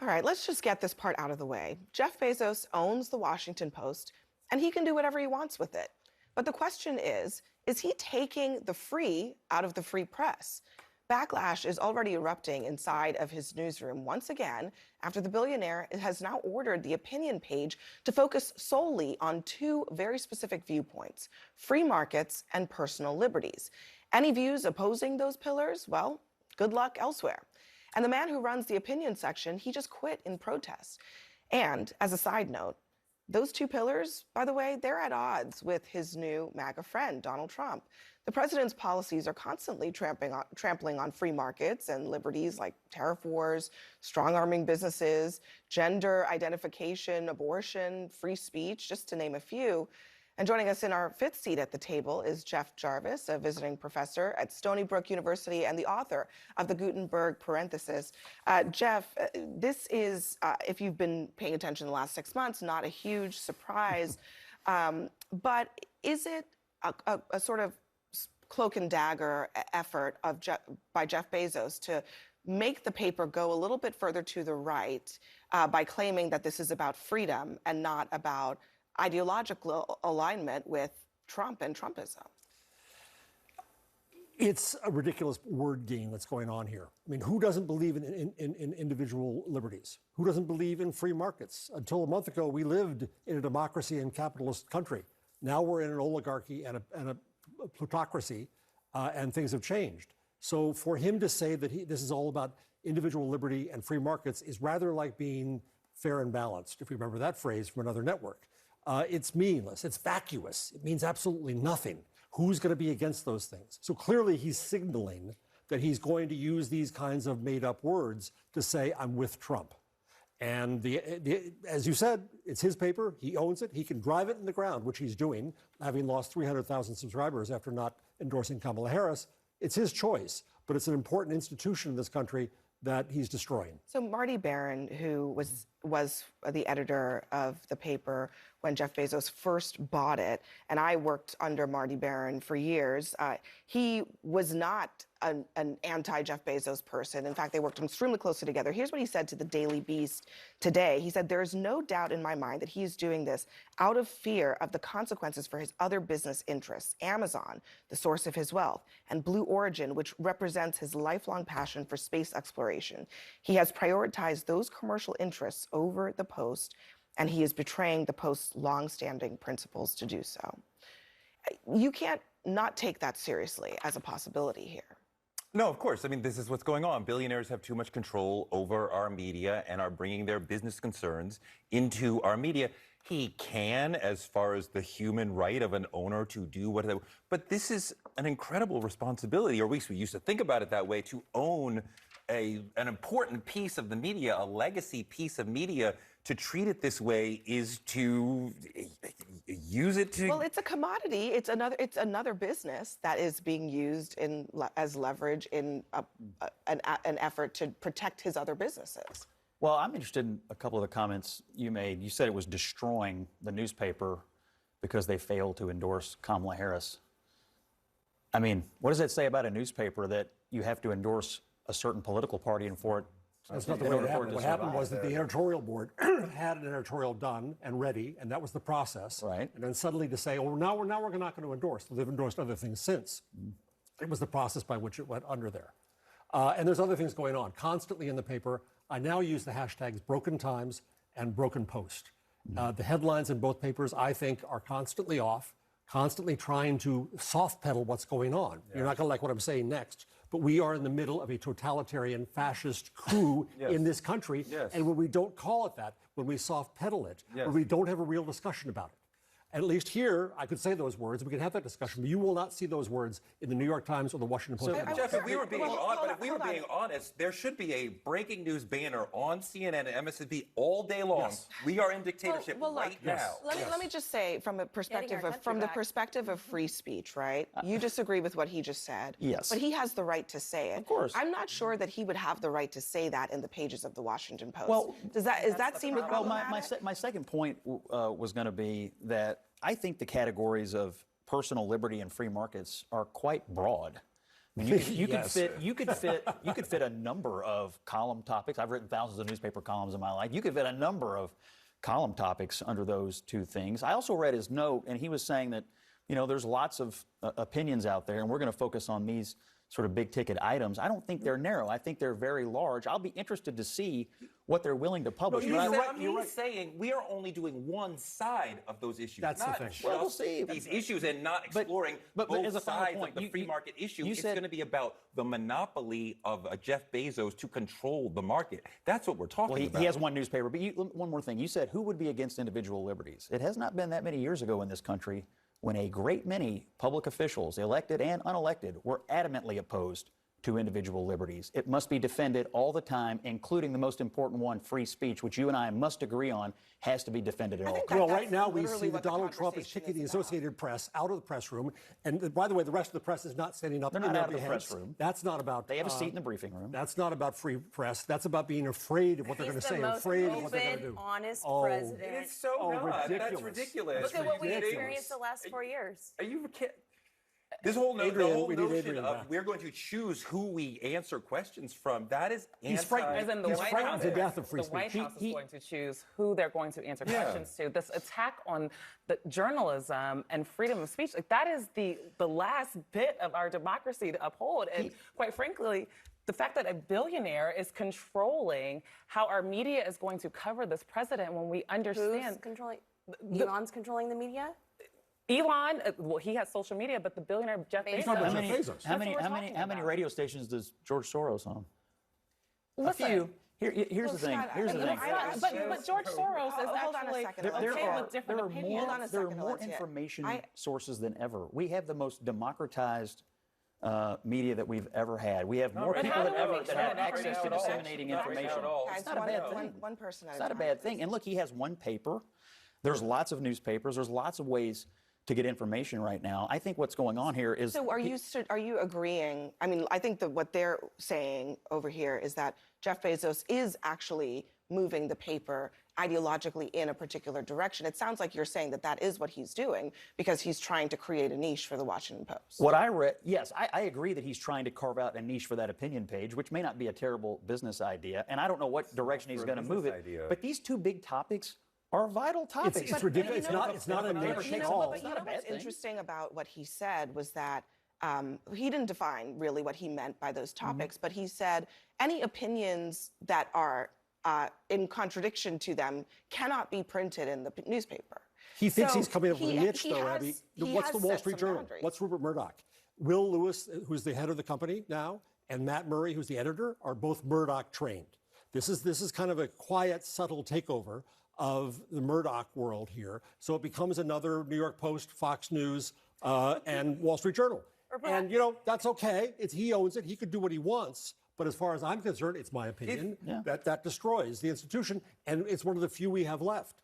All right, let's just get this part out of the way. Jeff Bezos owns the Washington Post, and he can do whatever he wants with it. But the question is he taking the free out of the free press? Backlash is already erupting inside of his newsroom once again after the billionaire has now ordered the opinion page to focus solely on two very specific viewpoints: free markets and personal liberties. Any views opposing those pillars? Well, good luck elsewhere. And the man who runs the opinion section, he just quit in protest. And as a side note, those two pillars, by the way, they're at odds with his new MAGA friend, Donald Trump. The president's policies are constantly trampling on free markets and liberties like tariff wars, strong-arming businesses, gender identification, abortion, free speech, just to name a few. And joining us in our fifth seat at the table is Jeff Jarvis, a visiting professor at Stony Brook University and the author of the Gutenberg Parenthesis. Jeff, this is, if you've been paying attention the last 6 months, not a huge surprise, but is it a sort of cloak and dagger effort by Jeff Bezos to make the paper go a little bit further to the right by claiming that this is about freedom and not about ideological alignment with Trump and Trumpism? It's a ridiculous word game that's going on here. I mean, who doesn't believe in individual liberties? Who doesn't believe in free markets? Until a month ago, we lived in a democracy and capitalist country. Now we're in an oligarchy and a plutocracy, and things have changed. So for him to say that this is all about individual liberty and free markets is rather like being fair and balanced, if you remember that phrase from another network. It's meaningless. It's vacuous. It means absolutely nothing. Who's going to be against those things? So clearly he's signaling that he's going to use these kinds of made-up words to say, I'm with Trump. And as you said, it's his paper. He owns it. He can drive it in the ground, which he's doing, having lost 300,000 subscribers after not endorsing Kamala Harris. It's his choice, but it's an important institution in this country that he's destroying. So Marty Baron, who was the editor of the paper when Jeff Bezos first bought it, and I worked under Marty Baron for years, he was not an anti-Jeff Bezos person. In fact, they worked extremely closely together. Here's what he said to the Daily Beast today. He said, "There is no doubt in my mind that he is doing this out of fear of the consequences for his other business interests: Amazon, the source of his wealth, and Blue Origin, which represents his lifelong passion for space exploration. He has prioritized those commercial interests over the Post, and he is betraying the Post's long-standing principles to do so." You can't not take that seriously as a possibility here. No, of course. I mean, this is what's going on. Billionaires have too much control over our media and are bringing their business concerns into our media. He can, as far as the human right of an owner to do whatever, but this is an incredible responsibility, or at least we used to think about it that way, to own an important piece of the media, a legacy piece of media. To treat it this way is to use it to... Well, it's a commodity. It's another business that is being used as leverage in an effort to protect his other businesses. Well, I'm interested in a couple of the comments you made. You said it was destroying the newspaper because they failed to endorse Kamala Harris. I mean, what does that say about a newspaper that you have to endorse a certain political party and for it? That's not the way it happened. What happened was that the editorial board had an editorial done and ready, and that was the process. Right. And then suddenly to say, oh, now we're not going to endorse. They've endorsed other things since. It was the process by which it went under there. And there's other things going on. Constantly in the paper, I now use the hashtags Broken Times and Broken Post. The headlines in both papers, I think, are constantly off, constantly trying to soft pedal what's going on. Yeah. You're not going to like what I'm saying next. But we are in the middle of a totalitarian fascist coup in this country. Yes. And when we don't call it that, when we soft pedal it, when we don't have a real discussion about it. At least here, I could say those words, we can have that discussion, but you will not see those words in the New York Times or the Washington Post. So, Jeff, if we were being honest, there should be a breaking news banner on CNN and MSNBC all day long. Yes. We are in dictatorship right now. Let me just say, from a perspective the perspective of free speech, right? You disagree with what he just said. Yes. But he has the right to say it. Of course. I'm not sure that he would have the right to say that in the pages of the Washington Post. Well, does that seem problematic? Well, my second point was going to be that I think the categories of personal liberty and free markets are quite broad. I mean, you Yes. could fit a number of column topics. I've written thousands of newspaper columns in my life. You could fit a number of column topics under those two things. I also read his note, and he was saying that, there's lots of opinions out there, and we're going to focus on these sort of big ticket items. I don't think they're narrow. I think they're very large. I'll be interested to see what they're willing to publish. He's saying we are only doing one side of those issues. That's the not thing. just Well, we'll see. these issues and not exploring but both as a final sides point, of the free market issue. you It's said- going to be about the monopoly of Jeff Bezos to control the market. That's what we're talking Well, about. he has one newspaper. But one more thing. You said, who would be against individual liberties? It has not been that many years ago in this country when a great many public officials, elected and unelected, were adamantly opposed to individual liberties. It must be defended all the time, including the most important one, free speech, which you and I must agree on has to be defended at all think costs. Well, that's right now we literally see that what the Donald Trump is conversation kicking the is about. Associated Press out of the press room. And by the way, the rest of the press is not standing up They're in not their out of the behest. press room. That's not about. They have a seat in the briefing room. That's not about free press. That's about being afraid of what they're going to say, afraid of what they're going to do. Honest Oh. president. It's so not. That's ridiculous. ridiculous. Look at what we ridiculous. experienced the last 4 years. Are you kidding? This whole, Adrian, the whole we need notion Adrian of back. we're going to choose who we answer questions from, that is He's anti- frightened. As in the He's White frightened House, to death of free the White speech. House is going to choose who they're going to answer questions to. This attack on the journalism and freedom of speech, like that is the last bit of our democracy to uphold. And quite frankly, the fact that a billionaire is controlling how our media is going to cover this president when we Who's understand controlling? Elon's controlling the media? Elon, well, he has social media, but the billionaire Jeff Bezos. Bezos. How How many, Bezos. how many, That's what how we're many, talking how many about. radio stations does George Soros own? Listen, A few. Here's the thing. Scott, Here's the thing. But George Soros is Hold on a actually second. There Okay okay with with different are opinions. more, Hold on a there are second, more Alexia. information sources than ever. We have the most democratized media that we've ever had. We have more right people now. than ever It's that not have right access now to at all. disseminating Not right now information. at all. Guys, It's not a bad thing. one person at It's a not a time, bad thing. please. And look, he has one paper. There's lots of newspapers. There's lots of ways to get information right now. I think what's going on here is So are you agreeing? I mean, I think that what they're saying over here is that Jeff Bezos is actually moving the paper ideologically in a particular direction. It sounds like you're saying that that is what he's doing because he's trying to create a niche for the Washington Post. what I read. Yes, I agree that he's trying to carve out a niche for that opinion page, which may not be a terrible business idea. And I don't know what direction he's for a going to move business it. idea. But these two big topics are vital topics. It's ridiculous. It's not a but neighbor you take know, all. But you know not a bad what's thing. interesting about what he said was that he didn't define really what he meant by those topics, but he said any opinions that are in contradiction to them cannot be printed in the newspaper. He thinks So he's coming up with a niche, he though, has- Abby. he What's has the Wall set Street some Journal? boundaries. What's Rupert Murdoch? Will Lewis, who's the head of the company now, and Matt Murray, who's the editor, are both Murdoch trained. This is kind of a quiet, subtle takeover of the Murdoch world here. So it becomes another New York Post, Fox News, and Wall Street Journal. And that's okay. He owns it. He could do what he wants. But as far as I'm concerned, it's my opinion that destroys the institution, and it's one of the few we have left.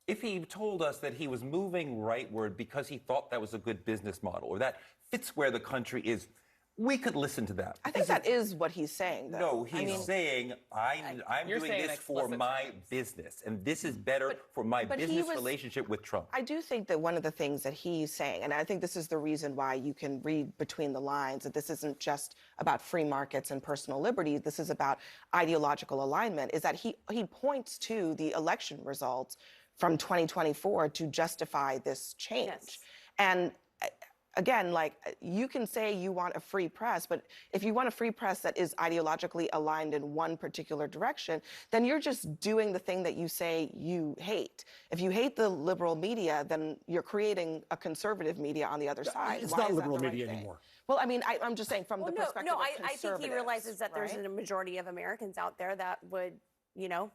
If he told us that he was moving rightward because he thought that was a good business model or that fits where the country is, we could listen to that. I think that is what he's saying, though. No, he's saying, I'm You're doing saying this for explicit my terms. business, and this is better for my but he business was- relationship with Trump. I do think that one of the things that he's saying, and I think this is the reason why you can read between the lines, that this isn't just about free markets and personal liberty, this is about ideological alignment, is that he points to the election results from 2024 to justify this change. Yes. And again, like, you can say you want a free press, but if you want a free press that is ideologically aligned in one particular direction, then you're just doing the thing that you say you hate. If you hate the liberal media, then you're creating a conservative media on the other side. It's Why not is that liberal the right media thing? anymore. Well, I mean, I'm just saying from the perspective no, of I think he conservatives, realizes that there's right? a majority of Americans out there that would,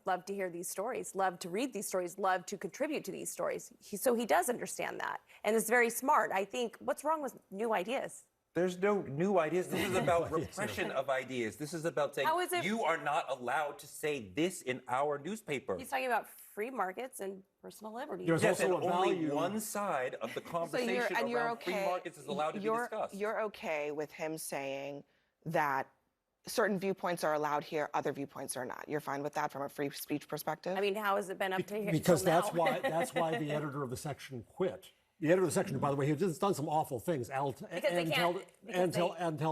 love to hear these stories, love to read these stories, love to contribute to these stories. So he does understand that. And it's very smart. I think, what's wrong with new ideas? There's no new ideas. This is about repression of ideas. This is about saying How is it- you are not allowed to say this in our newspaper. He's talking about free markets and personal liberty. There's Yes, and also a only value. one side of the So conversation you're around okay. free markets is allowed to be discussed. You're okay with him saying that certain viewpoints are allowed here, other viewpoints are not. You're fine with that from a free speech perspective? I mean, how has it been up to here? Because till that's now? why the editor of the section quit. The editor of the section, by the way, he has done some awful things. Tell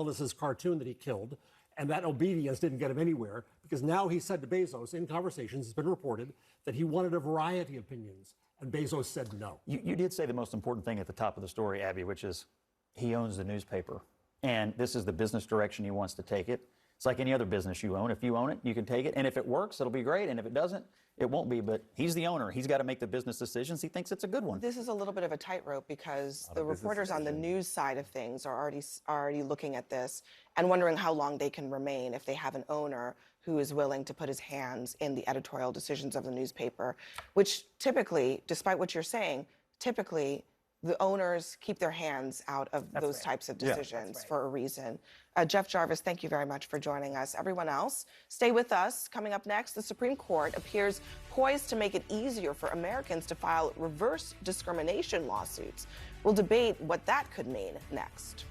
this his cartoon that he killed, and that obedience didn't get him anywhere, because now he said to Bezos in conversations, it's been reported, that he wanted a variety of opinions, and Bezos said no. You did say the most important thing at the top of the story, Abby, which is he owns the newspaper, and this is the business direction he wants to take it. It's like any other business you own. If you own it, you can take it, and if it works, it'll be great, and if it doesn't, it won't be, but he's the owner. He's got to make the business decisions. He thinks it's a good one. This is a little bit of a tightrope because the reporters on the news side of things are already looking at this and wondering how long they can remain if they have an owner who is willing to put his hands in the editorial decisions of the newspaper, which typically, despite what you're saying, typically the owners keep their hands out of those types of decisions for a reason. Jeff Jarvis, thank you very much for joining us. Everyone else, stay with us. Coming up next, the Supreme Court appears poised to make it easier for Americans to file reverse discrimination lawsuits. We'll debate what that could mean next.